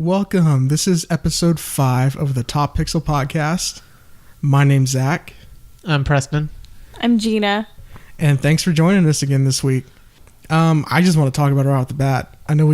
Welcome. This is episode 5 of the Top Pixel Podcast. My name's Zach. I'm Preston. I'm Gina. And thanks for joining us again this week. I just want to talk about it right off the bat. I know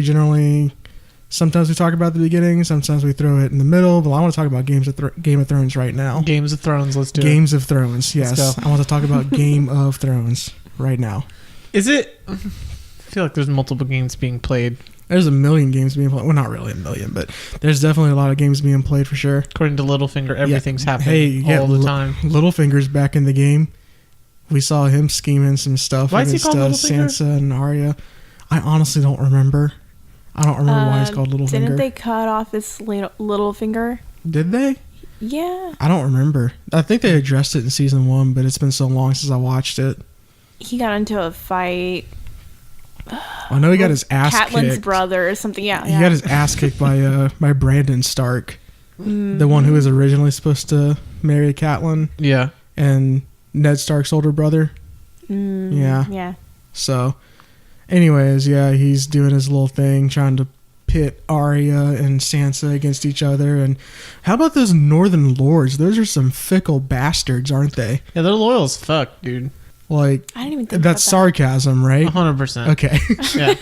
sometimes we talk about the beginning, sometimes we throw it in the middle, but I want to talk about Game of Thrones right now. Games of Thrones, let's do it. Games of Thrones, yes. I want to talk about Game of Thrones right now. Is it? I feel like there's multiple games being played. There's a million games being played. Well, not really a million, but there's definitely a lot of games being played for sure. According to Littlefinger, everything's happening all the time. Littlefinger's back in the game. We saw him scheming some stuff Why is he against called Littlefinger? Sansa and Arya. I honestly don't remember. I don't remember why he's called Littlefinger. Didn't they cut off his little finger? Did they? Yeah. I don't remember. I think they addressed it in season 1, but it's been so long since I watched it. He got into a fight. I know he got his ass Catelyn's kicked. brother or something. Yeah. He got his ass kicked by Brandon Stark, the one who was originally supposed to marry Catelyn. Yeah. And Ned Stark's older brother. Yeah. Yeah. So, anyways, yeah, he's doing his little thing, trying to pit Arya and Sansa against each other. And how about those Northern Lords? Those are some fickle bastards, aren't they? Yeah, they're loyal as fuck, dude. Like, I didn't even think that's about sarcasm, right? 100%. Okay. Yeah.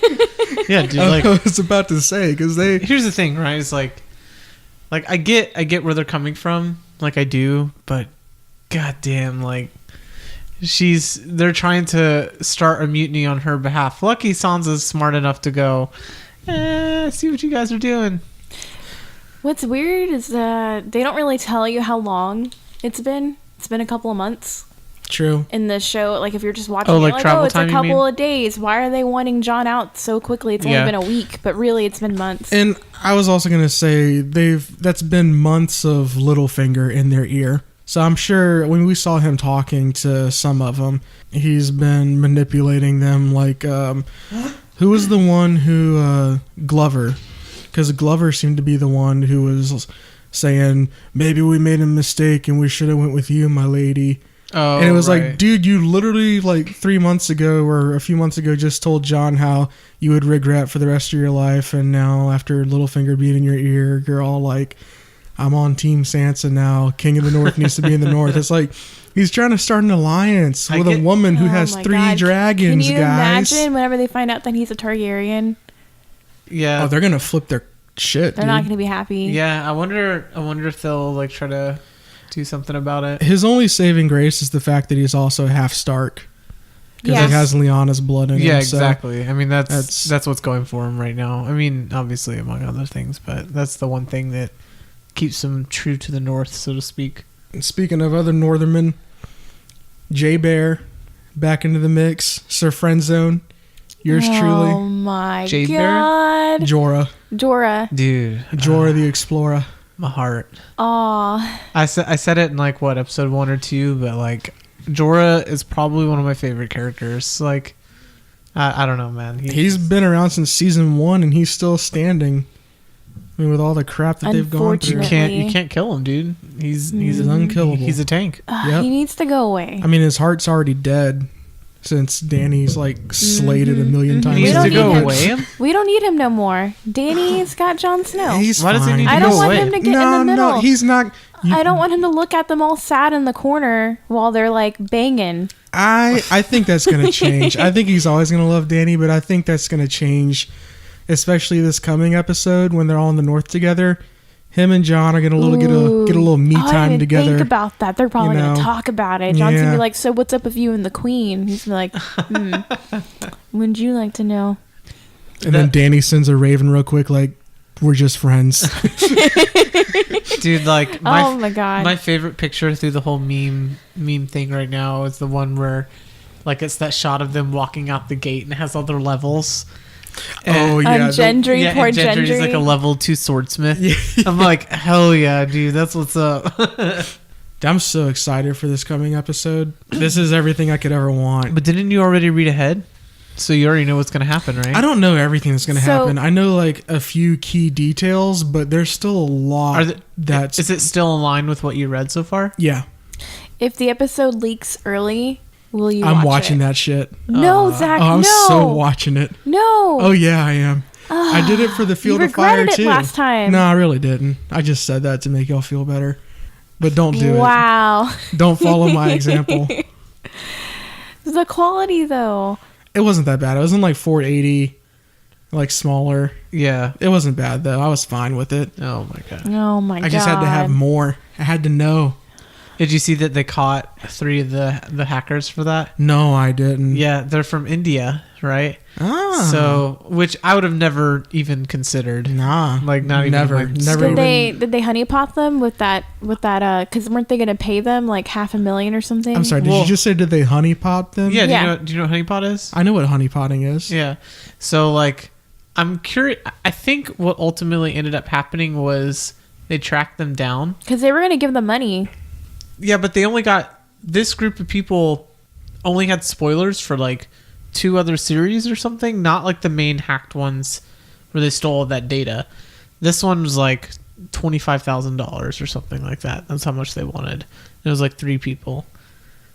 Yeah, dude. Like, I was about to say, because they... Here's the thing, right? It's like I get where they're coming from. Like, I do. But, goddamn, like... They're trying to start a mutiny on her behalf. Lucky Sansa's smart enough to go, see what you guys are doing. What's weird is that they don't really tell you how long it's been. It's been a couple of months. True. In the show, like if you're just watching, like travel it's time, a couple of days. Why are they wanting Jon out so quickly? It's only been a week, but really it's been months. And I was also going to say, that's been months of Littlefinger in their ear. So I'm sure when we saw him talking to some of them, he's been manipulating them. Like, who was the one who, Glover? Because Glover seemed to be the one who was saying, maybe we made a mistake and we should have went with you, my lady. Oh, and it was right. like, dude, you literally like 3 months ago or a few months ago just told Jon how you would regret for the rest of your life. And now after Littlefinger being in your ear, you're all like, I'm on Team Sansa now. King of the North needs to be in the North. It's like he's trying to start an alliance with a woman who has 3 dragons, Can you guys. imagine whenever they find out that he's a Targaryen? Yeah. Oh, they're going to flip their shit, They're not going to be happy. Yeah, I wonder if they'll like try to do something about it. His only saving grace is the fact that he's also half Stark. Because Yes. he has Lyanna's blood in him. Yeah, so exactly. I mean, that's what's going for him right now. I mean, obviously, among other things, but that's the one thing that keeps him true to the North, so to speak. And speaking of other Northermen, J-Bear back into the mix. Sir Friendzone. Yours truly. Oh my J-Bear? god. Jorah. Dude. Jorah the Explorer. My heart. Aw. I said it in like, what, episode 1 or 2, but like, Jorah is probably one of my favorite characters. Like, I don't know, man. He's been around since season 1 and he's still standing. I mean, with all the crap that they've gone through. You can't kill him, dude. He's unkillable. He's a tank. Yep. He needs to go away. I mean, his heart's already dead since Dany's like slated a million times. He needs to go him. away. We don't need him no more. Dany's got Jon Snow. He's Why does he fine. need to I go don't want away? him to get in the middle. No, he's not. I don't want him to look at them all sad in the corner while they're like banging. I think that's going to change. I think he's always going to love Dany, but I think that's going to change, especially this coming episode when they're all in the North together. Him and Jon are going to get a little me I didn't time even together. Think about that. They're probably going to talk about it. Jon's going to be like, "So what's up with you and the Queen?" He's gonna be like, "Wouldn't you like to know?" And then Dany sends a raven real quick, like, "We're just friends." Dude, like, oh my god, my favorite picture through the whole meme thing right now is the one where, like, it's that shot of them walking out the gate and it has all their levels. Oh yeah, Gendry, poor Gendry. Gendry's like a level 2 swordsmith. Yeah. I'm like, hell yeah, dude, that's what's up. I'm so excited for this coming episode. This is everything I could ever want. But didn't you already read ahead? So you already know what's going to happen, right? I don't know everything that's going to happen. I know like a few key details, but there's still a lot Is it still in line with what you read so far? Yeah. If the episode leaks early, will you I'm watch watching it? that shit. No, Zach, I'm no. so watching it. No. Oh, yeah, I am. I did it for the Field of Fire regretted it too. last time. No, I really didn't. I just said that to make y'all feel better. But don't do it. Wow. Don't follow my example. The quality though. It wasn't that bad. It was in like 480, like smaller. Yeah. It wasn't bad though. I was fine with it. Oh my god. Oh my god. I just had to have more. I had to know. Did you see that they caught 3 of the hackers for that? No, I didn't. Yeah, they're from India, right? Ah. So, which I would have never even considered. Nah. Like not even never. like, Never. Did they honeypot them with that because weren't they going to pay them like $500,000 or something? I'm sorry. Did Well- you just say did they honeypot them? Yeah, Yeah. do you know what honeypot is? I know what honeypotting is. Yeah. So like I'm curious, I think what ultimately ended up happening was they tracked them down. Because they were going to give them money. Yeah, but they only got this group of people only had spoilers for like 2 other series or something, not like the main hacked ones where they stole all that data. This one was like $25,000 or something like that. That's how much they wanted. It was like 3 people.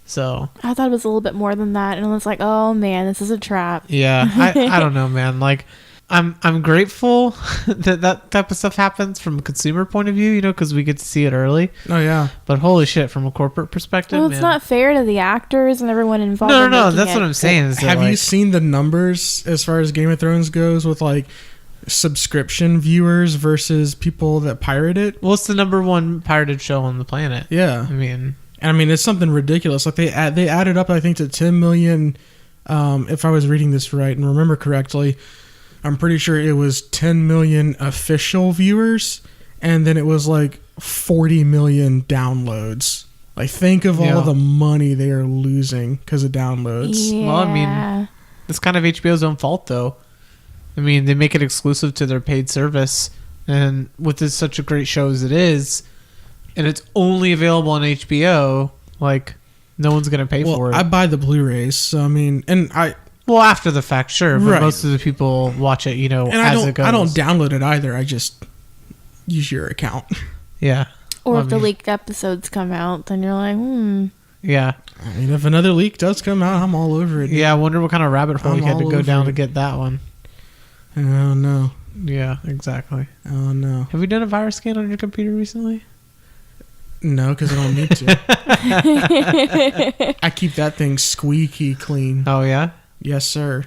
So I thought it was a little bit more than that, and I was like, "Oh man, this is a trap." yeah, I don't know, man. Like I'm grateful that type of stuff happens from a consumer point of view, you know, because we get to see it early. Oh yeah. But holy shit, from a corporate perspective, Well, it's man. not fair to the actors and everyone involved. No, in no, making that's it. what I'm saying. Is that, Have you like- seen the numbers as far as Game of Thrones goes with like subscription viewers versus people that pirate it? Well, it's the #1 pirated show on the planet. Yeah. I mean, It's something ridiculous. Like they added up, I think, to 10 million. If I was reading this right and remember correctly, I'm pretty sure it was 10 million official viewers, and then it was like 40 million downloads. Like, think of all the money they are losing because of downloads. Yeah. Well, I mean, it's kind of HBO's own fault, though. I mean, they make it exclusive to their paid service, and with this such a great show as it is, and it's only available on HBO, like, no one's going to pay for it. I buy the Blu-rays, so I mean, Well, after the fact, sure, but Right. most of the people watch it, you know, and as it goes. I don't download it either. I just use your account. Yeah. Or Well, if the I mean, leaked episodes come out, then you're like, Yeah. I mean, if another leak does come out, I'm all over it. Yeah, I wonder what kind of rabbit hole I'm you had to all go over down it. to get that one. Oh no. Yeah, exactly. Oh no. Have you done a virus scan on your computer recently? No, because I don't need to. I keep that thing squeaky clean. Oh, yeah? Yes, sir.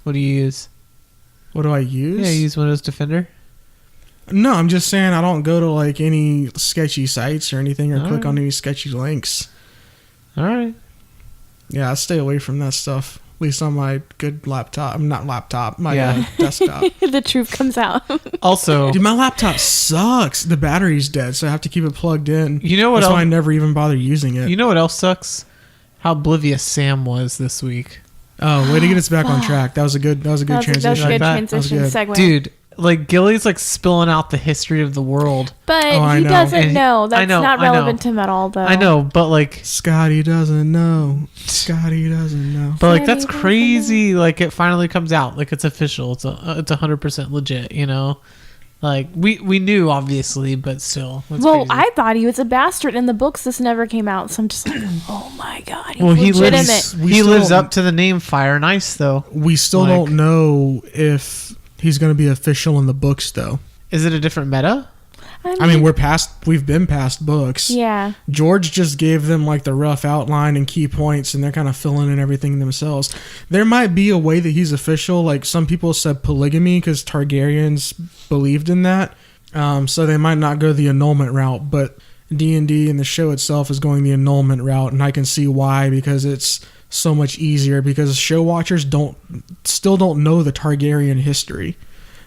What do you use? What do I use? Yeah, you use Windows Defender. No, I'm just saying I don't go to like any sketchy sites or anything or All click right. on any sketchy links. All right. Yeah, I stay away from that stuff. At least on my good laptop. Not laptop, my Yeah. desktop. the truth comes out. Also, Dude, my laptop sucks. The battery's dead, so I have to keep it plugged in. you know what That's else? why I never even bother using it. You know what else sucks? How oblivious Sam was this week. Oh, way to get us back on track. That was a good That was a transition. good that. transition That was segue. Dude, like Gilly's like spilling out the history of the world. But Oh, I he know. doesn't And he- know. That's I know, not I know. relevant to him at all, though. I know, but like Scotty doesn't know. Scotty doesn't know. But like that's Daddy doesn't crazy. Like it finally comes out. Like it's official. It's 100% legit. You know, like we knew obviously, but still. It's Well, crazy. I thought he was a bastard. In the books, this never came out. So I'm just like, oh my god, he's Well, he legitimate. lives. We He still lives don't- up to the name Fire and Ice, though. We still Like- don't know if he's going to be official in the books, though. Is it a different meta? I mean, we've been past books. yeah. George just gave them like the rough outline and key points, and they're kind of filling in everything themselves. There might be a way that he's official. Like some people said polygamy because Targaryens believed in that. So they might not go the annulment route, but D&D and the show itself is going the annulment route, and I can see why, because it's so much easier, because show watchers still don't know the Targaryen history.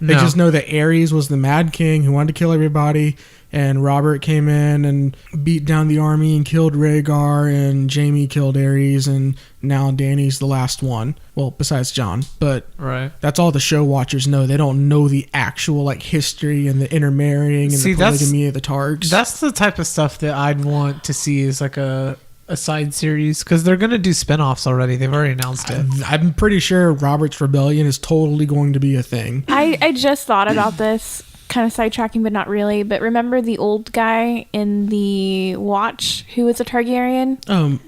They No. just know that Aerys was the Mad King who wanted to kill everybody, and Robert came in and beat down the army and killed Rhaegar, and Jaime killed Aerys, and now Dany's the last one. Well, besides Jon, but Right. that's all the show watchers know. They don't know the actual like history and the intermarrying and See, the that's- polygamy of the Targs. That's the type of stuff that I'd want to see as like a side series, because they're gonna do spin-offs already. They've already announced it. I'm pretty sure Robert's Rebellion is totally going to be a thing. I just thought about this, kind of sidetracking, but not really. But remember the old guy in the Watch who was a Targaryen?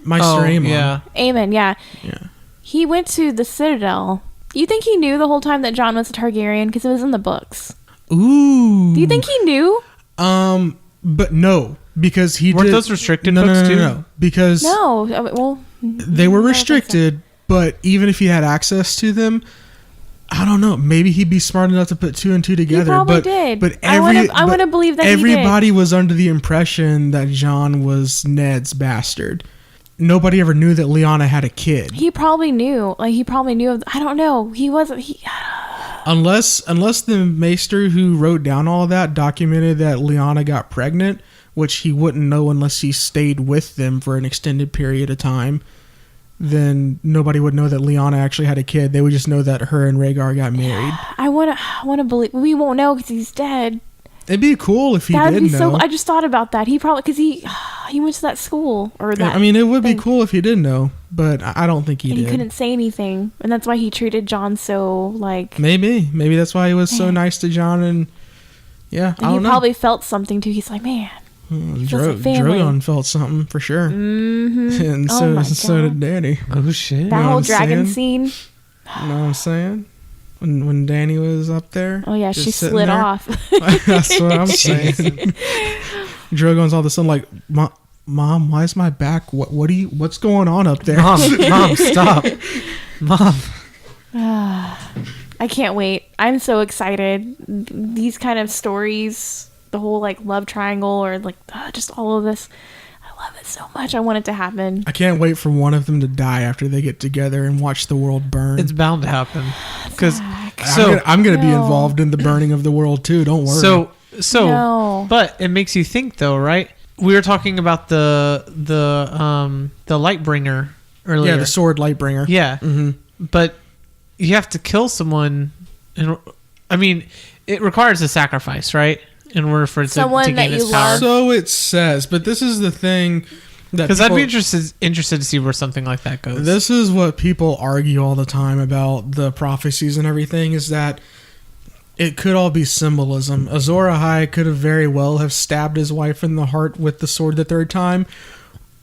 Maester Aemon. yeah. Aemon, yeah. Yeah. He went to the Citadel. You think he knew the whole time that Jon was a Targaryen because it was in the books? Ooh. Do you think he knew? But no, because he Weren't did. those restricted books too? No, because No. they were restricted. But even if he had access to them, I don't know. Maybe he'd be smart enough to put 2 and 2 together. He probably did. But I want to believe that everybody was under the impression that Jon was Ned's bastard. Nobody ever knew that Lyanna had a kid. He probably knew. Like, he probably knew. I don't know. He wasn't. Unless the maester who wrote down all that documented that Lyanna got pregnant, which he wouldn't know unless he stayed with them for an extended period of time, then nobody would know that Lyanna actually had a kid. They would just know that her and Rhaegar got married. I want to believe. We won't know because he's dead. It'd be cool if he That'd did be know. so. I just thought about that. He probably because he went to that school or that. I mean, it would thing. be cool if he did know, but I don't think he And did. he couldn't say anything, and that's why he treated Jon so like. Maybe that's why he was so nice to Jon, and I don't know. He probably felt something too. He's like, man. Drogon felt something for sure, and so did Dany. Oh shit! That whole dragon scene. You know what I'm saying? When Dany was up there. Oh yeah, just she sitting slid there. off. That's what I'm saying. Drogon's all of a sudden like, Mom, why is my back? What's going on up there? Mom, stop, Mom. I can't wait. I'm so excited. These kind of stories, the whole like love triangle or like just all of this. I love it so much. I want it to happen. I can't wait for one of them to die after they get together and watch the world burn. It's bound to happen because I'm gonna be involved in the burning of the world too. Don't worry. No. But it makes you think though, right? We were talking about the Lightbringer earlier. Yeah, the sword Lightbringer. Yeah, mm-hmm. But you have to kill someone, and I mean, it requires a sacrifice, right? In order for it to gain its power. So it says, but this is the thing that because I'd be interested to see where something like that goes. This is what people argue all the time about the prophecies and everything, is that it could all be symbolism. Azor Ahai could have very well have stabbed his wife in the heart with the sword the third time,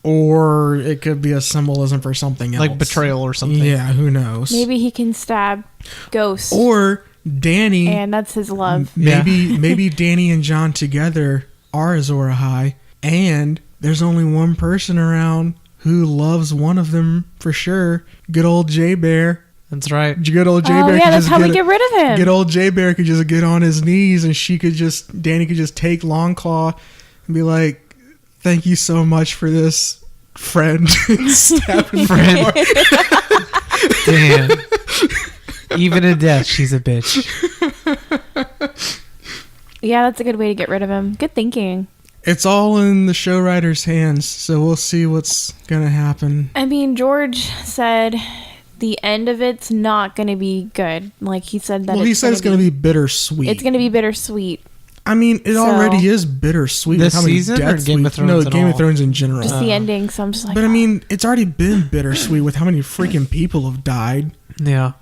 or it could be a symbolism for something else, like betrayal or something. Yeah, who knows? Maybe he can stab ghosts. Or Dany, and that's his love. Maybe Dany and Jon together are Azor Ahai, and there's only one person around who loves one of them for sure. Good old J-Bear. That's right. Good old J-Bear. Oh yeah, that's how we get rid of him. Good old J-Bear could just get on his knees, and Dany could just take Longclaw and be like, "Thank you so much for this, friend." Stab him. Friend. Damn. Even in death, she's a bitch. Yeah, that's a good way to get rid of him. Good thinking. It's all in the show writer's hands, so we'll see what's gonna happen. I mean, George said the end of it's not going to be good. Like he said that. Well, he said it's going to be bittersweet. It's going to be bittersweet. I mean, it already is bittersweet. This season or Game of Thrones? No, Game of Thrones in general. Just the ending. So I'm just like. But I mean, it's already been bittersweet with how many freaking people have died. Yeah,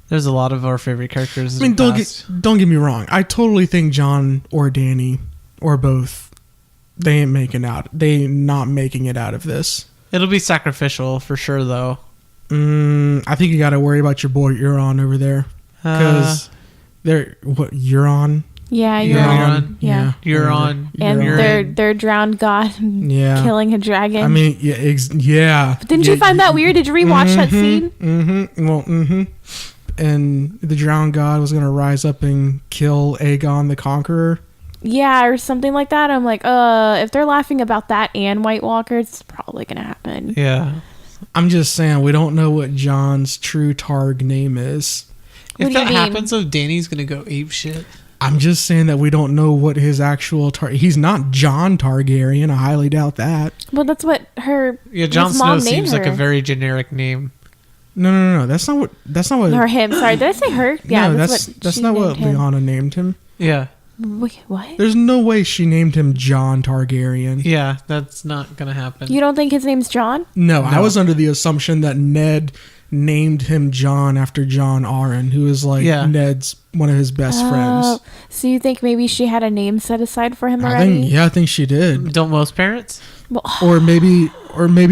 there's a lot of our favorite characters. I mean, don't get me wrong. I totally think Jon or Dany or both, they ain't not making it out of this. It'll be sacrificial for sure, though. I think you got to worry about your boy Euron over there, because Euron. Yeah, Euron. Yeah, Euron. And their drowned god. Yeah, killing a dragon. I mean, yeah. But didn't you find that weird? Did you rewatch that scene? Well, and the drowned god was gonna rise up and kill Aegon the Conqueror. Yeah, or something like that. I'm like, if they're laughing about that and White Walkers, it's probably gonna happen. Yeah. I'm just saying, we don't know what Jon's true Targ name is. If that happens, though, Dany's gonna go ape shit. I'm just saying that we don't know what his actual he's not Jon Targaryen. I highly doubt that. Well, that's what her. Yeah, Jon Snow seems like a very generic name. No. That's not what. Or him. Sorry, did I say her? Yeah, no, that's not what Lyanna named him. Yeah. Wait, what? There's no way she named him Jon Targaryen. Yeah, that's not gonna happen. You don't think his name's Jon? No, I was under the assumption that Ned named him Jon after Jon Arryn, who is like Ned's one of his best friends. So you think maybe she had a name set aside for him already? I think she did. Don't most parents? Well, or maybe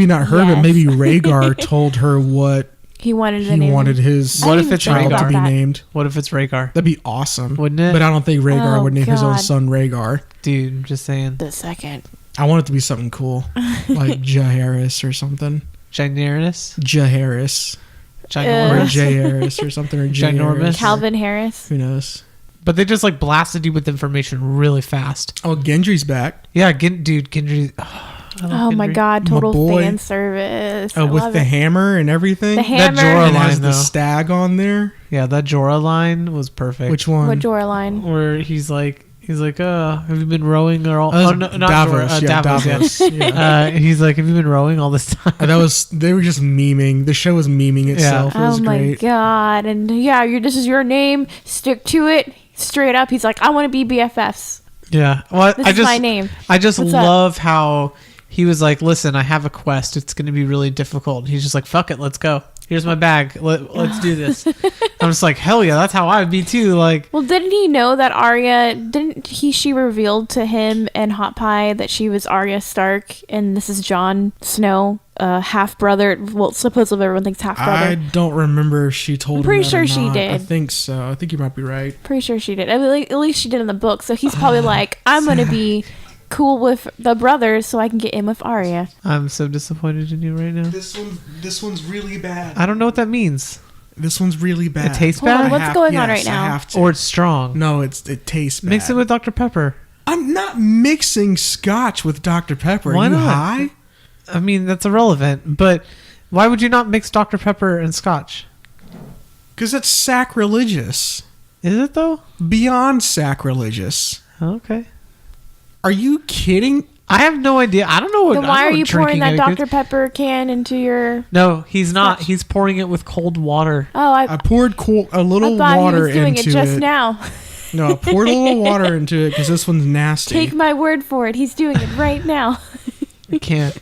not her, but maybe Rhaegar told her what He wanted the He name. wanted his What if it's child to Rhaegar? be That. named. What if it's Rhaegar? That'd be awesome. Wouldn't it? But I don't think Rhaegar Oh, would name his own God. son Rhaegar. Dude, I'm just saying. The second. I want it to be something cool. Like Jaehaerys or something. Ginormous? Jaehaerys. Or Ginormous? Jaehaerys or something. Or Ginormous. Jaehaerys. Calvin Harris. Who knows? But they just like blasted you with information really fast. Oh, Gendry's back. Yeah, dude, Gendry. I love Oh my Gendry. god, total boy. fan service. Oh, I with love the it. hammer and everything. The hammer. Jorah And it has line, the though. stag on there. Yeah, that Jorah line was perfect. Which one? What Jorah line? Where he's like, have you been rowing or all? Oh, no, not Davos. Jorah, Yeah, Davos. Yeah. Davos. Yeah. He's like, have you been rowing all this time? They were just memeing. The show was memeing itself. It was Oh my great. god. And yeah, this is your name. Stick to it. Straight up. He's like, I want to be BFFs. Yeah. Well, This is my name. I just What's up? love how he was like, listen, I have a quest. It's going to be really difficult. He's just like, fuck it. Let's go. Here's my bag. Let's do this. I'm just like, hell yeah, that's how I would be too. Like, Well, didn't he know that she revealed to him and Hot Pie that she was Arya Stark and this is Jon Snow, half brother. Well, supposedly everyone thinks half brother. I don't remember if she told I'm pretty him that sure or she not. did. I think so. I think you might be right. Pretty sure she did. I mean, at least she did in the book. So he's probably like, I'm going to be cool with the brothers so I can get in with Arya. I'm so disappointed in you right now. This one's really bad. I don't know what that means. This one's really bad. It tastes Hold on, bad? what's going on right now? I have to. Or it's strong. No, it tastes bad. Mix it with Dr. Pepper. I'm not mixing scotch with Dr. Pepper. Why Are you not? high? I mean, that's irrelevant. But why would you not mix Dr. Pepper and scotch? Because that's sacrilegious. Is it though? Beyond sacrilegious. Okay. Are you kidding? I have no idea. I don't know what. Then I why don't are know you what pouring drinking that etiquette Dr. is. Pepper can into your... No, he's not. Scotch. He's pouring it with cold water. Oh, I poured a little I thought water he was doing into it just now. No, I poured a little water into it because this one's nasty. Take my word for it. He's doing it right now. I can't.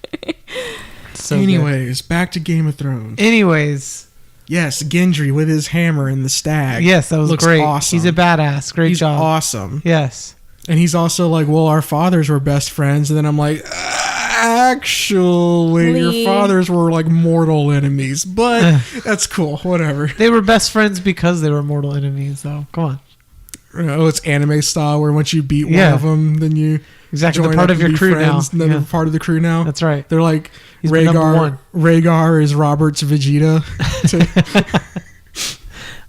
So good. Anyways, back to Game of Thrones. Anyways, Yes, Gendry with his hammer and the stag. yes, that was Looks great. awesome. He's a badass. Great He's job. awesome. Yes. And he's also like, well, our fathers were best friends. And then I'm like, actually, your Lee. fathers were like mortal enemies. But that's cool. Whatever. They were best friends because they were mortal enemies, though. Come on. Oh, it's anime style where once you beat one Yeah. of them, then you Exactly. join They're part up of and your be crew friends, now. And then Yeah. they're part of the crew now. That's right. They're like He's been number Rhaegar. one. Rhaegar is Robert's Vegeta.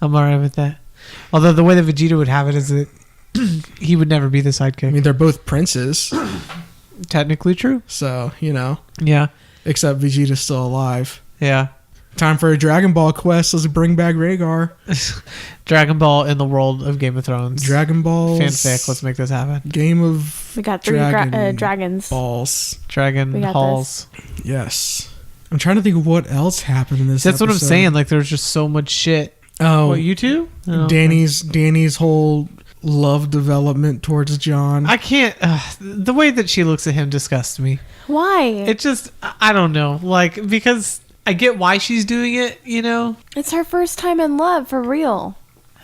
I'm all right with that. Although the way that Vegeta would have it is that he would never be the I sidekick. mean, they're both princes, Technically true. so you know. Yeah. Except Vegeta's still alive. Yeah. Time for a Dragon Ball quest. Let's bring back Rhaegar. Dragon Ball in the world of Game of Thrones. Dragon Balls. Fanfic. Let's make this happen. Game of We got three dragons. Balls. Dragon We got Halls. Yes. I'm trying to think of what else happened in this. That's what I'm episode. saying. Like, there's just so much shit. Oh, What, you two? Oh, Danny's whole love development towards John. I can't. The way that she looks at him disgusts me. Why? It just, I don't know. Like, because I get why she's doing it, you know? It's her first time in love, for real.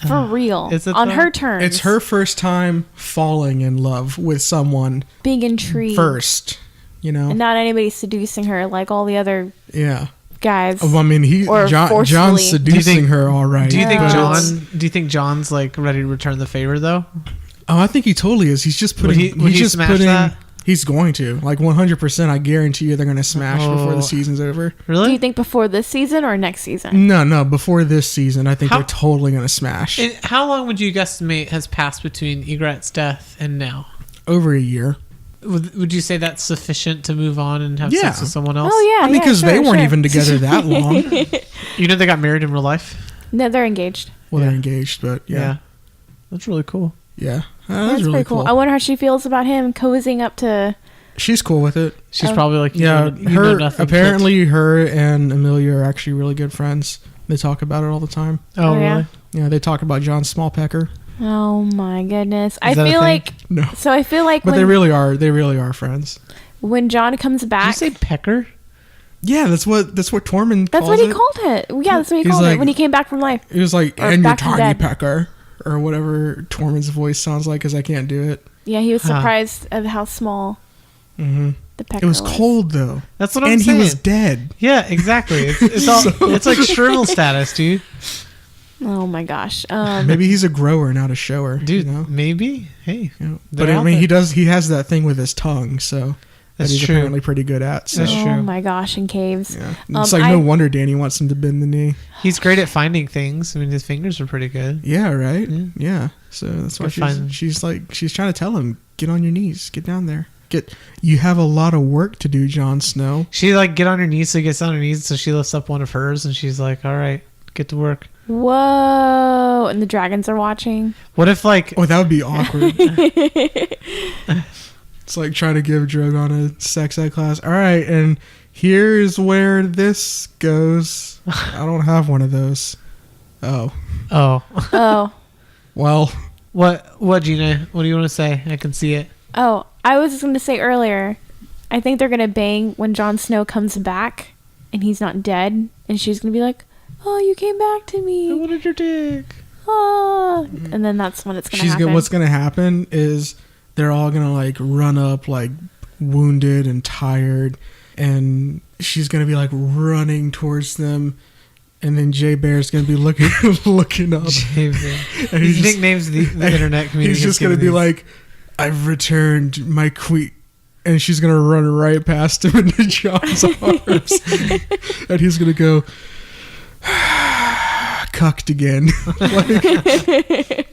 For real. Is it On though? her terms. It's her first time falling in love with someone being intrigued. first. You know? And not anybody seducing her like all the other Yeah. guys. Well, I mean, Or John's forcefully. seducing her all right. Do you think Yeah. Do you think John's like ready to return the favor though? Oh, I think he totally is. He's just putting. Would he he's just smash putting. that? He's going to, like, 100%. I guarantee you, they're going to smash before Oh. the season's over. Really? Do you think before this season or next season? No, before this season, I think How- they're totally going to smash. And how long would you guesstimate has passed between Egret's death and now? Over a year. Would you say that's sufficient to move on and have Yeah. sex with someone else? Oh yeah, I mean, because yeah, they sure, weren't sure. even together that long. You know they got married in real life? No, they're engaged. Well, they're Yeah. engaged, but yeah. That's really cool. Yeah. That's That's really pretty cool. cool. I wonder how she feels about him cozying up to. She's cool with it. She's Oh. probably like, Yeah, you know her nothing, apparently her and Amelia are actually really good friends. They talk about it all the time. kid. Oh, Oh, yeah. really? Yeah, they talk about John Smallpecker. Oh my goodness! I that a feel thing? like No, so. I feel like but when, they really are. They really are friends. when John comes Did you back, say pecker? Yeah, that's what Tormund. that's calls what he it. called it. Yeah, that's what he He's called like- it when he came back from life. It was like, Or and your back from tiny dead. pecker, or whatever Tormund's voice sounds like, because I can't do it. Yeah, he was Huh. surprised of how small Mm-hmm. The It was pectorals. cold though, That's what I'm and saying. he was dead. Yeah, exactly. It's all it's like shrivel status, dude. Oh my gosh. Maybe he's a grower, not a shower, Dude, You know? maybe. Hey, You know? they're But I out mean, there. he has that thing with his tongue, so that That's he's true. apparently pretty good at. So. That's oh true. my gosh, in caves. Yeah. It's Um, like no I- wonder Dany wants him to bend the knee. He's great at finding things. I mean, his fingers are pretty good. Yeah, right. Yeah. Yeah. So that's why Good find. she's trying to tell him, get on your knees, get down there, You have a lot of work to do, Jon Snow. She like get on her knees, so he gets on her knees, so she lifts up one of hers, and she's like, "All right, get to work." Whoa! And the dragons are watching. What if like Oh, that would be awkward. It's like trying to give Drogon a sex ed class. All right, and here's where this goes. I don't have one of those. Oh, Oh. well. what Gina? What do you want to say? I can see it. Oh, I was just going to say earlier, I think they're going to bang when Jon Snow comes back and he's not dead. And she's going to be like, oh, you came back to I me. wanted your dick. Oh. And then that's when it's going to happen. What's gonna happen is they're all gonna like run up like wounded and tired, and she's gonna be like running towards them, and then Jay Bear's gonna be looking up, And he's These just- nicknames the internet community. he's has just gonna given be these. like, I've returned my queen. And she's gonna run right past him into John's arms, and he's gonna go cucked again. Like,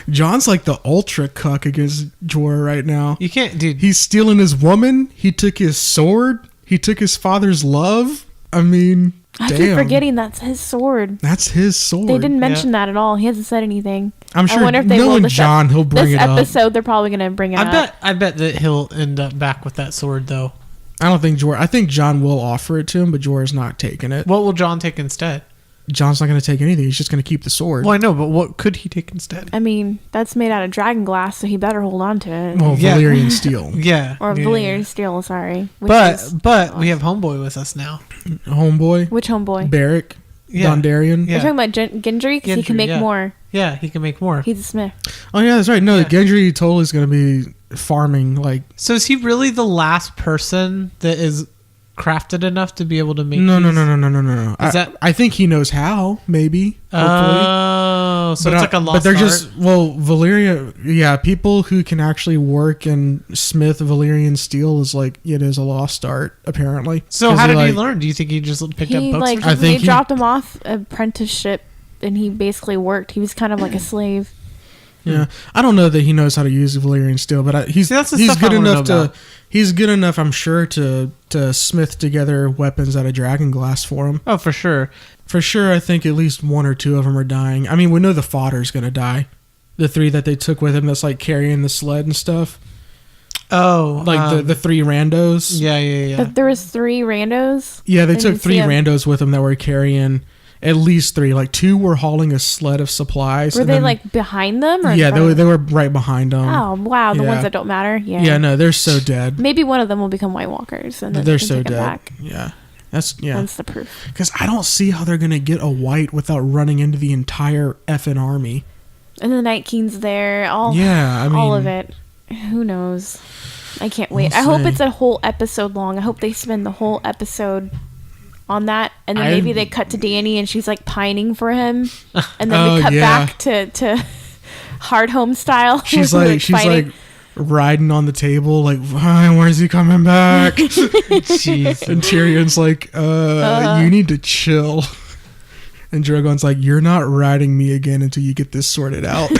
John's like the ultra cuck against Jorah right now. You can't, dude. He's stealing his woman. He took his sword. He took his father's love. I mean, I damn. keep forgetting that's his sword. That's his sword. They didn't mention that at all. He hasn't said anything. I'm sure I wonder if they will knowing this John, he'll bring this it up. episode, they're probably going to bring it up. I bet that he'll end up back with that sword though. I don't think Jorah. I think John will offer it to him, but Jorah's not taking it. What will John take instead? John's not going to take anything. He's just going to keep the sword. Well, I know, but what could he take instead? I mean, that's made out of dragon glass, so he better hold on to it. Well, Yeah. Valyrian steel. Yeah, Or yeah, Valyrian yeah. steel, sorry. Which But is- we have Homeboy with us now. Homeboy. Which homeboy? Barrick. Yeah. Dondarrion. Yeah. You're talking about Gendry? Because he can Gendry, make yeah. more. Yeah, he can make more. He's a smith. Oh, yeah, that's right. No, Yeah. Gendry totally is going to be farming. Like, So is he really the last person that is crafted enough to be able to make? no. these? I, Is that- I think he knows how, maybe. Hopefully. Oh, so it's like a lost But they're art. just, well, Valyria, yeah, people who can actually work and smith Valyrian steel is like, it is a lost art, apparently. So 'Cause how did he like- learn? Do you think he just picked up He books? like or I something? they think he- dropped him off apprenticeship, and he basically worked. He was kind of like a slave. Yeah, I don't know that he knows how to use Valyrian steel, but he's See, that's the he's stuff I good wanna enough know to about. he's good enough, I'm sure, to smith together weapons out of dragon glass for him. Oh, for sure. For sure, I think at least one or two of them are dying. I mean, we know the fodder's gonna die. The 3 that they took with him, that's like carrying the sled and stuff, Oh, like the 3 randos. yeah. But there was 3 randos. Yeah, they And took you 3 see 'em. randos with them that were carrying at least 3. Like 2 were hauling a sled of supplies. Were and they then- like behind them? Or in Yeah, front of they them? were right behind them. Oh wow, the yeah. ones that don't matter. Yeah. Yeah, no, they're so dead. Maybe one of them will become White Walkers, and then They're they can so take 'em dead. back. Yeah, that's That's the proof. Because I don't see how they're gonna get a white without running into the entire effing army. And the Night King's there. All Yeah, I mean, all of it. Who knows? I can't wait. We'll I hope see. it's a whole episode long. I hope they spend the whole episode on that, and then I- maybe they cut to Dany and she's like pining for him, and then Oh, we cut yeah. back to hard home style. She's where like fighting. riding on the table, like, where's he coming back? Jeez. And Tyrion's like, you need to chill. And Drogon's like, you're not riding me again until you get this sorted out.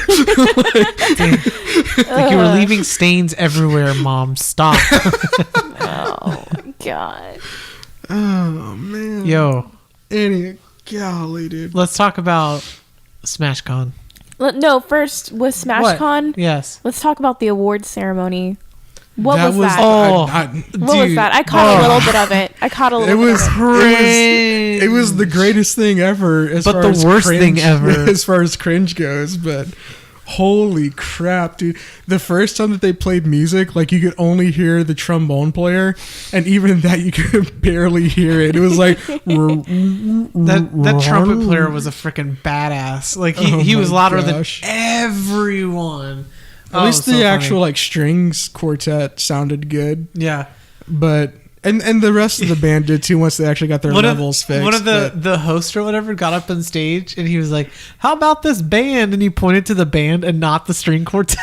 Like you were leaving stains everywhere, Mom. Stop. Oh my god. Oh man. Yo, Golly, dude. let's talk about SmashCon. No, first with SmashCon, Yes. let's talk about the awards ceremony. What was that? Oh, What was dude. that? I caught a little bit of it. I caught a little It bit was of it. crazy. It was the greatest thing ever. As But far the as worst cringe- thing ever. as far as cringe goes. But holy crap, dude! The first time that they played music, like you could only hear the trombone player, and even that you could barely hear it. It was like That trumpet player was a freaking badass. Like Oh he was my louder gosh. than everyone. At least the actual like strings quartet sounded good. Yeah. But and the rest of the band did too once they actually got their levels fixed. One of the host or whatever got up on stage and he was like, "How about this band?" And he pointed to the band and not the string quartet.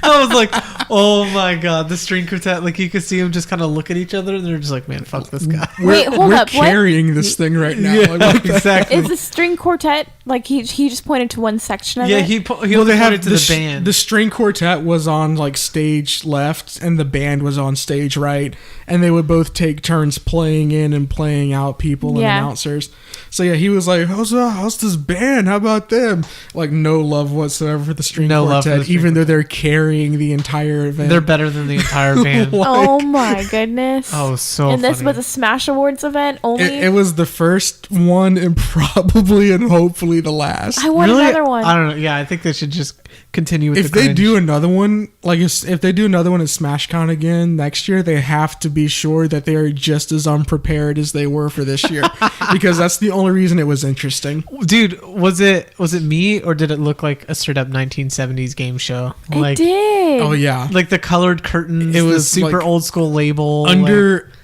I was like, oh my god, the string quartet. Like you could see them just kind of look at each other and they're just like, man, fuck this guy. Wait, hold up. We're carrying this thing right now. Yeah, like, what the- exactly. Is the string quartet like he just pointed to one section of Yeah, it? he well, they have pointed to the band. The string quartet was on like stage left, and the band was on stage right, and they would both take turns playing in and playing out people and announcers. So yeah, he was like, "How's this band? How about them?" Like no love whatsoever for the string quartet, even though they're carrying the entire event. They're better than the entire band. Oh my goodness! Oh, so. And this funny. was a Smash Awards event only. It was the first one, and probably and hopefully the last. I want Really? another one. I don't know. Yeah, I think they should just continue with If the they cringe. do another one, like if they do another one at SmashCon again next year, they have to be sure that they are just as unprepared as they were for this year, because that's the only reason it was interesting. Dude, was it me or did it look like a straight up 1970s game show? It did. Oh yeah, Like the colored curtains, It the was super like old school label,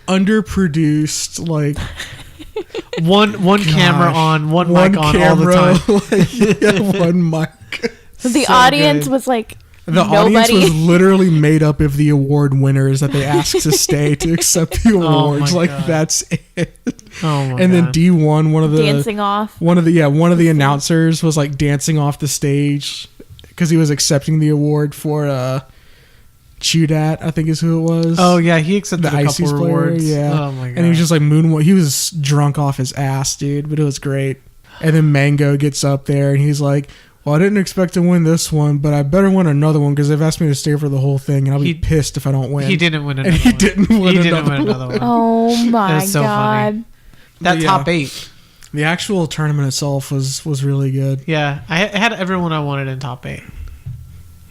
underproduced, like like one camera on, one mic on camera, all the time. like, yeah, one mic. The So audience good. was like The nobody. audience was literally made up of the award winners that they asked to stay to accept the Oh awards. my Like God. that's it. Oh my And then God. D1, one of the dancing off. one of the announcers was like dancing off the stage because he was accepting the award for Chudat, I think is who it was. Oh yeah, he accepted the a Ices couple player, rewards. yeah. Oh my god. And he was just like moonwalk. He was drunk off his ass, dude, but it was great. And then Mango gets up there and he's like, "Well, I didn't expect to win this one, but I better win another one because they've asked me to stay for the whole thing, and I'll be pissed if I don't win." He didn't win And another he one. didn't win He didn't another win another one. Oh my That's so funny. god. That Yeah. top 8. The actual tournament itself was really good. Yeah, I had everyone I wanted in top 8.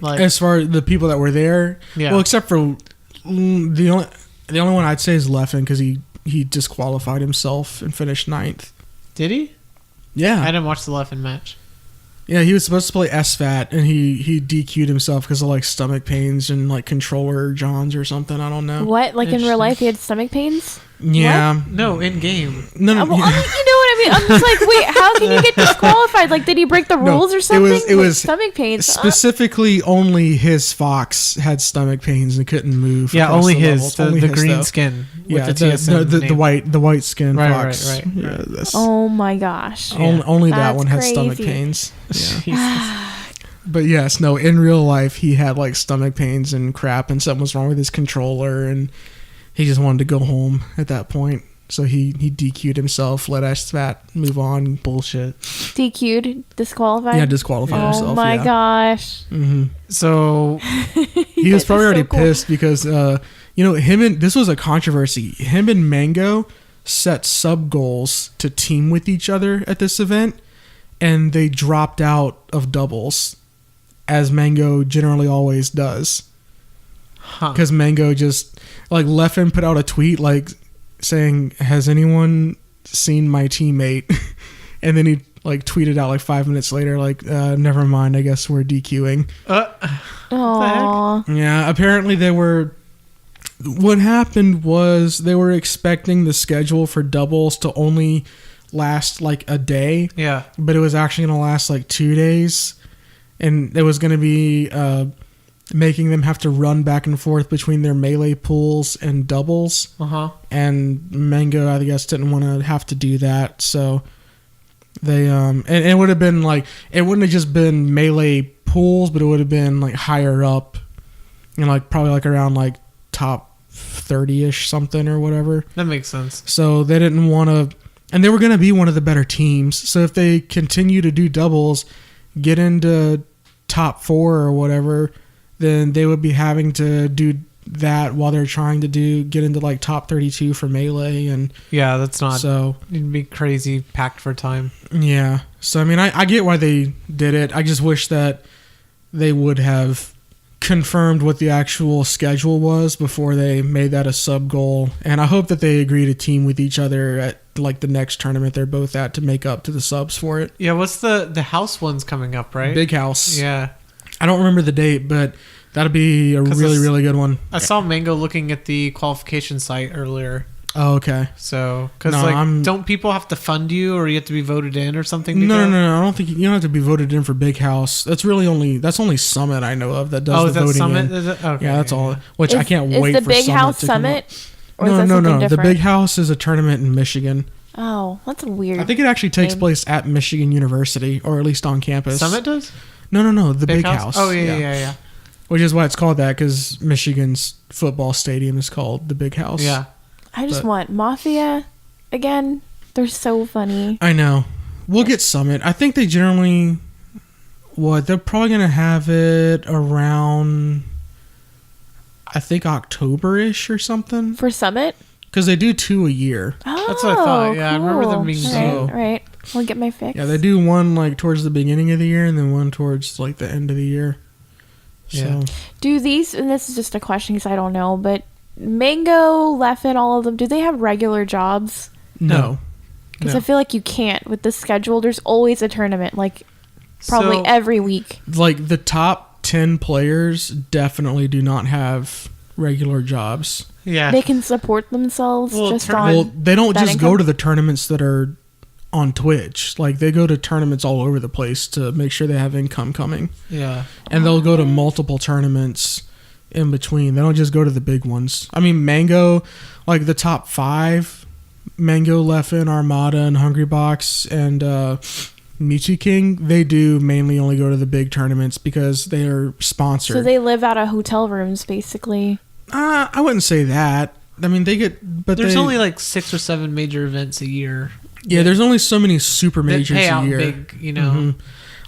Like As far as the people that were there, Yeah. well, except for the only one I'd say is Leffen because he disqualified himself and finished 9th. did he? Yeah, I didn't watch the Leffen match. yeah, he was supposed to play SFAT and he DQ'd himself because of like stomach pains and like controller johns or something. I don't know. What? Like in real Interesting. life, he had stomach pains? Yeah, No, in game. no, Well, I mean, you know what I mean? I'm just like, wait, how can you get disqualified? Like, did he break the No, rules or it something? was- it Like, was stomach pains. Specifically, only his Fox had stomach pains and couldn't move. Yeah, across only the his levels. the, Only the his, green though. skin. Yeah, with the, TSM the name. white skin Right, Fox. right. Yeah, that's, Oh my gosh. only that That's one had stomach crazy. pains. Yeah. Jesus. But yes, no, in real life, he had like stomach pains and crap, and something was wrong with his controller, and he just wanted to go home at that point. So he DQ'd himself, let SFAT move on. Bullshit. DQ'd, disqualified. Yeah, disqualified Oh himself. my yeah. gosh. hmm So He was That's probably so already cool. pissed because him and this was a controversy. Him and Mango set sub goals to team with each other at this event, and they dropped out of doubles, as Mango generally always does. Because Mango just like Leffen put out a tweet like saying, "Has anyone seen my teammate?" And then he like tweeted out like 5 minutes later like, "Never mind, I guess we're DQing." Aww. Yeah, apparently they were. What happened was they were expecting the schedule for doubles to only last like a day, yeah. but it was actually going to last like 2 days, and it was going to be making them have to run back and forth between their melee pools and doubles. And Mango, I guess, didn't want to have to do that, so they and it would have been like it wouldn't have just been melee pools, but it would have been like higher up, and like probably like around like top 30ish something or whatever. That makes sense. So they didn't want to, and they were going to be one of the better teams. So if they continue to do doubles, get into top 4 or whatever, then they would be having to do that while they're trying to get into like top 32 for melee. And Yeah, that's not. so It'd be crazy packed for time. yeah. So I mean, I get why they did it. I just wish that they would have confirmed what the actual schedule was before they made that a sub goal. And I hope that they agree to team with each other at like the next tournament they're both at to make up to the subs for it. Yeah, what's the house one's coming up, right? Big House. Yeah. I don't remember the date, but that'll be a really, really good one. I saw Mango looking at the qualification site earlier. Oh, okay. So, because No, don't people have to fund you, or you have to be voted in, or something? To No, go? no. I don't think you don't have to be voted in for Big House. That's only Summit I know of that does Oh, the is that voting Summit? in. Is it? Okay. Yeah, that's all. Which I can't wait is the for Big Summit House to come Summit? up. Or is No, that no, something no. The different? Big House is a tournament in Michigan. Oh, that's a weird. I think it actually takes name. place at Michigan University, or at least on campus. Summit does? No. The Big House. Oh, yeah. Which is why it's called that, because Michigan's football stadium is called the Big House. Yeah. I just want Mafia again. They're so funny. I know. We'll get Summit. I think they generally... They're probably going to have it around... I think October-ish or something. For Summit? Because they do 2 a year. Oh, That's what I thought. Yeah, I remember them being two. Right. I'll get my fix. Yeah, they do one like towards the beginning of the year and then one towards like the end of the year. So Yeah. Do these, and this is just a question because I don't know, but Mango, Leffen, all of them, do they have regular jobs? no. Because No. I feel like you can't with this schedule. There's always a tournament, like probably So- every week. Like the top 10 players definitely do not have regular jobs. Yeah. They can support themselves Well, just tournament- on. Well, they don't that just go income? to the tournaments that are on Twitch. Like they go to tournaments all over the place to make sure they have income coming. Yeah. And they'll go to multiple tournaments in between. They don't just go to the big ones. I mean, Mango, like the top 5, Mango, Leffen, Armada, and Hungry Box, and Michi King, they do mainly only go to the big tournaments because they are sponsored. So they live out of hotel rooms, basically. I wouldn't say that. I mean, they get, but There's they, only like 6 or 7 major events a year. yeah. There's only so many super They majors pay a out year. big, you know, Mhm.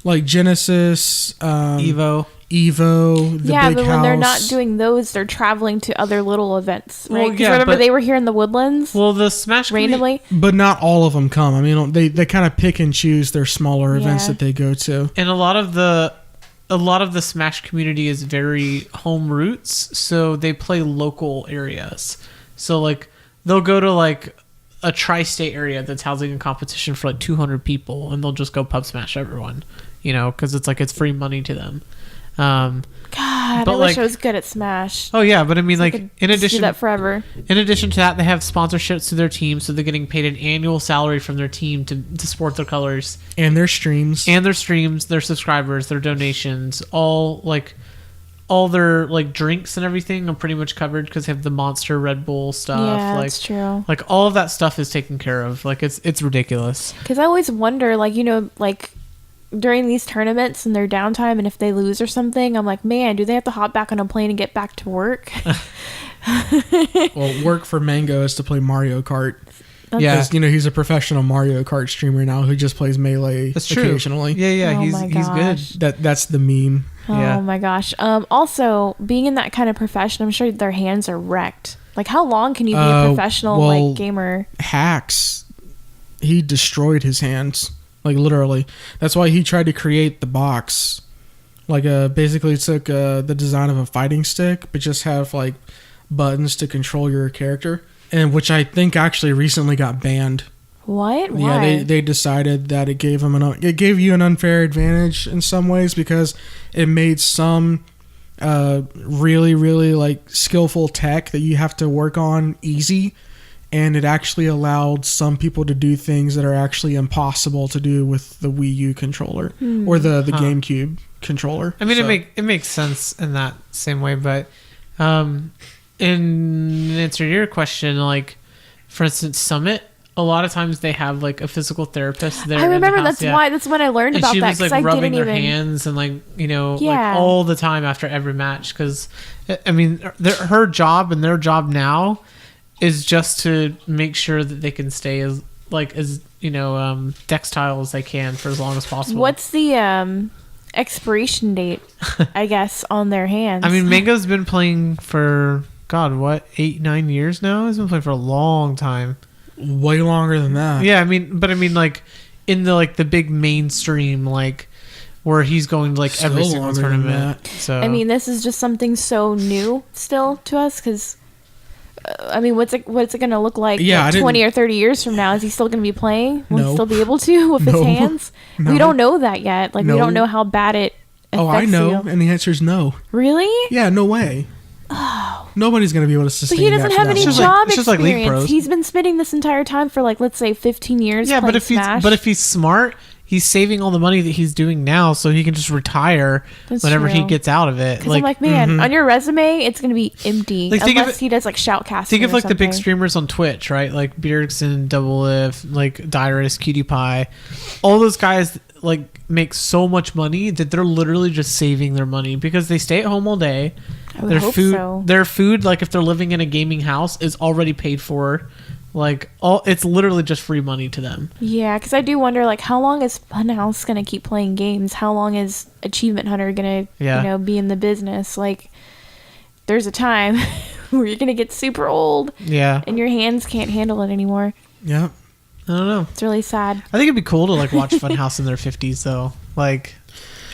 Like Genesis, Evo. Evo, the Yeah, Big but House. when they're not doing those, they're traveling to other little events, right? Well, 'Cause yeah, remember but- they were here in the Woodlands Well, the Smash randomly. But not all of them come. I mean, they kind of pick and choose their smaller events Yeah. that they go to. And a lot of the Smash community is very home roots, so they play local areas. So like they'll go to like a tri-state area that's housing a competition for like 200 people, and they'll just go pub smash everyone, you know, because it's free money to them. God, But, I wish like- I was good at Smash. Oh yeah, but I mean, I like could in just do addition that forever. in addition to that, they have sponsorships to their team, so they're getting paid an annual salary from their team to support their colors. And their streams. And their streams, their subscribers, their donations, all their like drinks and everything are pretty much covered because they have the Monster Red Bull stuff. Yeah, like, that's true. Like all of that stuff is taken care of. Like it's ridiculous. Because I always wonder, like, you know, like during these tournaments and their downtime, and if they lose or something, I'm like, man, do they have to hop back on a plane and get back to work? Well, work for Mango is to play Mario Kart. Yeah. Because, you know, he's a professional Mario Kart streamer now who just plays Melee That's true. occasionally. Yeah, Oh he's my he's good. gosh. That's the meme. Oh Yeah. my gosh. Also, being in that kind of profession, I'm sure their hands are wrecked. Like, how long can you be a professional well, like gamer? Hacks, he destroyed his hands. Like, literally. That's why he tried to create the box. Like, basically took the design of a fighting stick, but just have, like, buttons to control your character. And which I think actually recently got banned. What? Why? Yeah, they decided that it gave you an unfair advantage in some ways because it made some really, really like skillful tech that you have to work on easy, and it actually allowed some people to do things that are actually impossible to do with the Wii U controller or the GameCube controller. I mean, So- it makes sense in that same way, but in answer to your question, like for instance, Summit, a lot of times they have like a physical therapist there. I in the remember house, that's when I learned and about she that was because like I rubbing didn't her even. hands and like, you know, Yeah. like all the time after every match, because I mean her job and their job now is just to make sure that they can stay as you know textile as they can for as long as possible. What's the expiration date? I guess on their hands. I mean, Mango's been playing for God, what, 8-9 years now? He's been playing for a long time. way longer than that. Yeah, I mean, like in the big mainstream, like where he's going to like every Still single longer than tournament. that. So I mean, this is just something so new still to us because. I mean, what's it going to look like Yeah, I 20 didn't- or 30 years from now? Is he still going to be playing? Will he No. still be able to with his No. hands? No. We don't know that yet. Like, we No. don't know how bad it Oh, I affects know, you. and the answer is no. Really? Yeah, no way. Oh. Nobody's gonna be able to sustain. But he doesn't that have for any that long. job it's just like League experience. Bros. He's been spending this entire time for like, let's say 15 years. Yeah, playing but Smash. if he's smart, he's saving all the money that he's doing now, so he can just retire That's whenever he true. gets out of it. Because I'm like, man, on your resume, it's going to be empty. Like, think of unless he does like shoutcasting. think of or like the big something. streamers on Twitch, right? Like Bjergsen, Double If, like Dyrus, Cutie Pie. All those guys like make so much money that they're literally just saving their money because they stay at home all day. I would hope so. Their food, like if they're living in a gaming house, is already paid for. Like it's literally just free money to them. Yeah, because I do wonder, like, how long is Funhouse going to keep playing games? How long is Achievement Hunter going to, be in the business? Like, there's a time where you're going to get super old. Yeah. And your hands can't handle it anymore. Yep. I don't know. It's really sad. I think it'd be cool to like watch Funhouse in their 50s though. Like,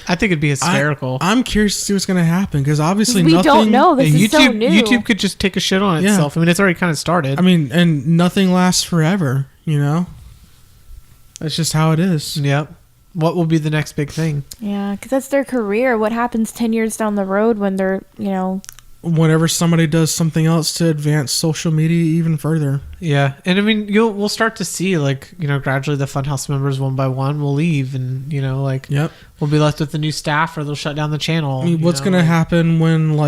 I think it'd be hysterical. I'm curious to see what's gonna happen because obviously We nothing. don't know. This And is so new. YouTube could just take a shit on Yeah. itself. I mean, it's already kind of started. I mean, and nothing lasts forever. You know, that's just how it is. Yep. What will be the next big thing? Yeah, because that's their career. What happens 10 years down the road when they're, Whenever somebody does something else to advance social media even further. Yeah, and I mean, we'll start to see like gradually the Funhouse members one by one will leave, and Yep. we'll be left with the new staff, or they'll shut down the channel. I mean, what's gonna happen when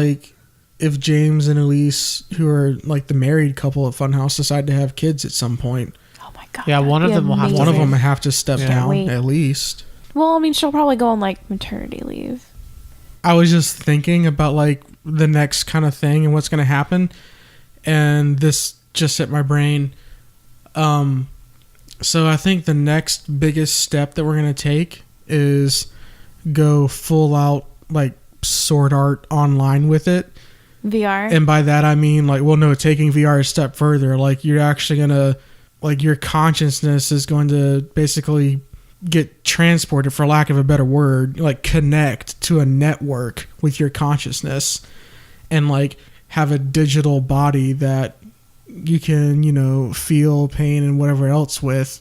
if James and Elise, who are like the married couple at Funhouse, decide to have kids at some point? oh my God. Yeah, that'd one of be them will have to- One of amazing. them have to step Yeah. down Wait. at least. Well, I mean, she'll probably go on like maternity leave. I was just thinking about the next kind of thing and what's going to happen, and this just hit my brain. So I think the next biggest step that we're going to take is go full out Sword Art online with it. VR. And by that I mean taking VR a step further. You're actually going to your consciousness is going to basically get transported, for lack of a better word, connect to a network with your consciousness and have a digital body that you can feel pain and whatever else with.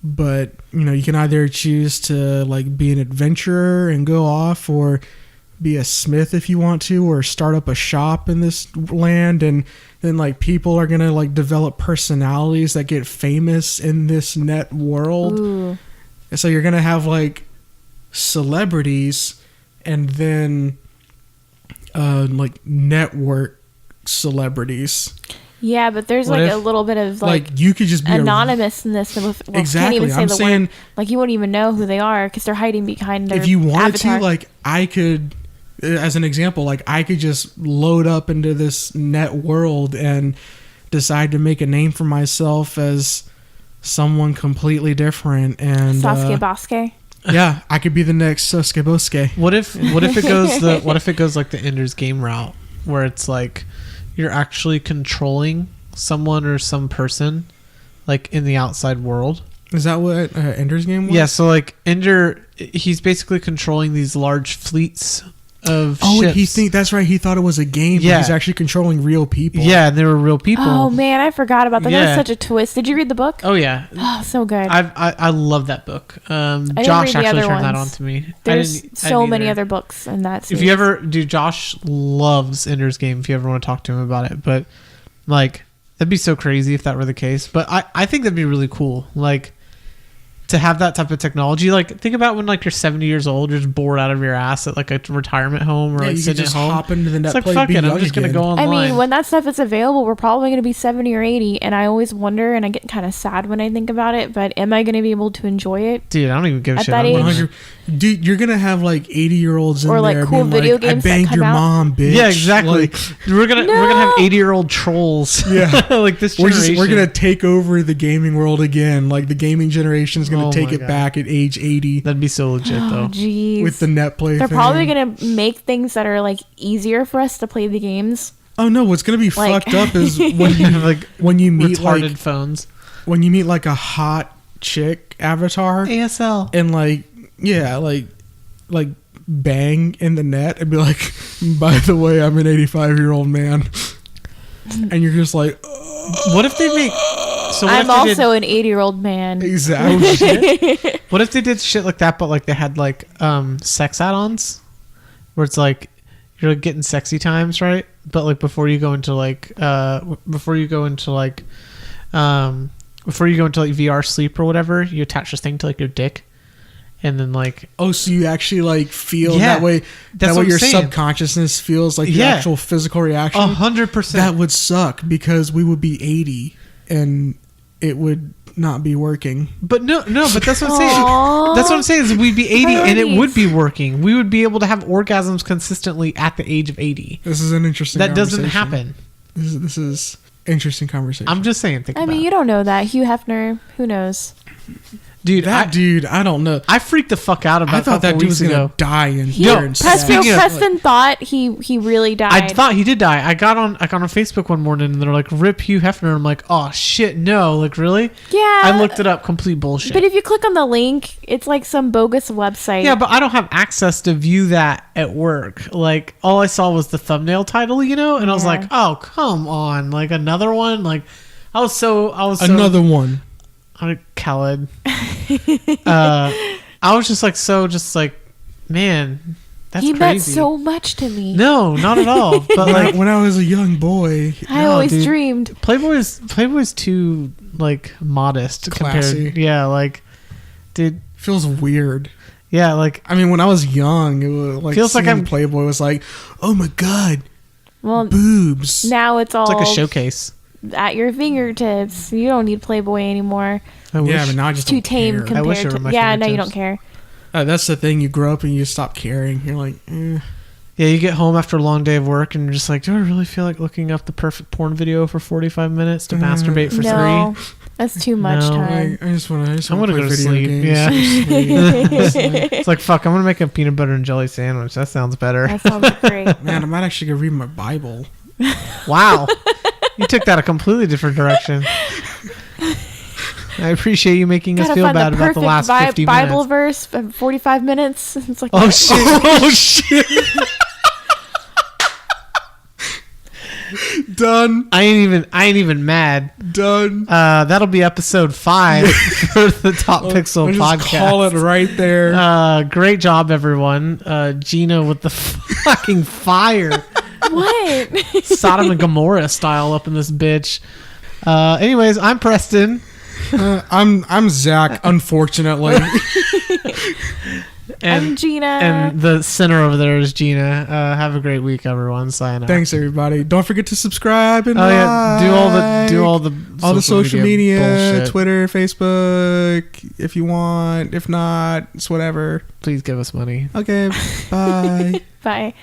But you can either choose to be an adventurer and go off, or be a smith if you want to, or start up a shop in this land, and then people are gonna develop personalities that get famous in this net world. Ooh. So you're going to have celebrities and then network celebrities. Yeah, but there's What a if- little bit of you could just be anonymousness with Exactly. Can't even say I'm the saying word. You won't even know who they are because they're hiding behind their if you wanted avatar. to, I could, as an example, I could just load up into this net world and decide to make a name for myself as someone completely different. And Sasuke Bosque. yeah, I could be the next Sasuke Bosque. What if it goes like the Ender's Game route, where it's you're actually controlling someone or some person in the outside world? Is that what Ender's Game was? Yeah, so Ender, he's basically controlling these large fleets of ships. That's right. He thought it was a game, but Yeah. he's actually controlling real people. Yeah, and they were real people. Oh man, I forgot about that. That Yeah. was such a twist. Did you read the book? Oh yeah, Oh, so good. I love that book. Josh read the actually other turned that on ones. to me. There's I so didn't many either. other books in that If series. you ever do, Josh loves Ender's Game. If you ever want to talk to him about it, but that'd be so crazy if that were the case. But I think that'd be really cool. To have that type of technology. Think about when you're 70 years old, you're just bored out of your ass at a retirement home, or Yeah, you could sitting at just home. hop into the net It's play. fuck be it, I'm young just gonna again. go I online. mean, when that stuff is available, we're probably going to be 70 or 80, and I always wonder, and I get kind of sad when I think about it, but am I going to be able to enjoy it? Dude, I don't even give a At shit. that I'm age- gonna- 100 Dude, you're gonna have 80-year-olds in Or, there cool being video I games that banged come your out. mom, bitch. Yeah, exactly. We're gonna have 80-year-old trolls. Yeah. This We're generation. gonna take over the gaming world again. The gaming generation is gonna Oh take my it God. back at age 80 That'd be so legit Oh, though. jeez. with the net play. They're thing. probably going to make things that are, easier for us to play the games. Oh no! What's gonna be Like- fucked up is when you when you meet Retarded phones. when you meet a hot chick avatar ASL. and bang in the net and be like, by the way, I'm an 85-year-old man, and you're just like, What if they make? So what I'm if they also an 80-year-old man. exactly. What if they did shit like that, but they had sex add-ons? where it's like you're getting sexy times, right? But like before you go into VR sleep or whatever, you attach this thing to like your dick, and then like so you actually like feel that way. That's what your subconsciousness feels like the actual physical reaction. 100%. That would suck because we would be 80 and it would not be working. But but that's what I'm saying. That's what I'm saying is we'd be 80 and it would be working. We would be able to have orgasms consistently at the age of 80. This is an interesting That doesn't happen. This is interesting conversation. I'm just saying. I mean, you don't know that. Hugh Hefner, who knows? Dude, I don't know. I freaked the fuck out about. I thought that dude was gonna die in here. Preston thought he really died. I thought he did die. I got on Facebook one morning and they're like, "Rip Hugh Hefner." I'm like, "Oh shit, no!" Like really? Yeah. I looked it up. Complete bullshit. But if you click on the link, it's like some bogus website. Yeah, but I don't have access to view that at work. Like all I saw was the thumbnail title, and I was like, "Oh come on!" Like another one. Like I was so another one. Khaled. I was just like, man, that's he crazy. meant so much to me. No, not at all. But like when I was a young boy, I always dreamed. Playboy's too like modest, classy. Compared. Like, dude, feels weird. Yeah, like I mean, when I was young, it was like feels like Playboy was like, oh my god, well, boobs. Now it's like a showcase at your fingertips. You don't need Playboy anymore. But now I just too tame care. compared to. Yeah, no, you don't care. That's the thing. You grow up and you stop caring. You're like, eh. Yeah, you get home after a long day of work and you're just like, do I really feel like looking up the perfect porn video for 45 minutes to masturbate for 3? That's too much time. I just want to go to sleep. Games. Yeah. It's like, fuck, I'm going to make a peanut butter and jelly sandwich. That sounds better. That sounds great. Man, I might actually go read my Bible. Wow. You took that a completely different direction. I appreciate you making us feel bad about the last 50 minutes. Bible verse, 45 minutes. It's like, oh shit! Oh shit! Done. I ain't even mad. Done. That'll be episode 5 for the Top Pixel podcast. Call it right there. Great job, everyone. Gina with the fucking fire. What? Sodom and Gomorrah style up in this bitch. Anyways, I'm Preston. I'm Zach, unfortunately. I'm Gina. And the center over there is Gina. Have a great week, everyone. Sign out. Thanks, everybody. Don't forget to subscribe and do all the social media bullshit. Twitter, Facebook, if you want. If not, it's whatever. Please give us money. Okay, bye. Bye.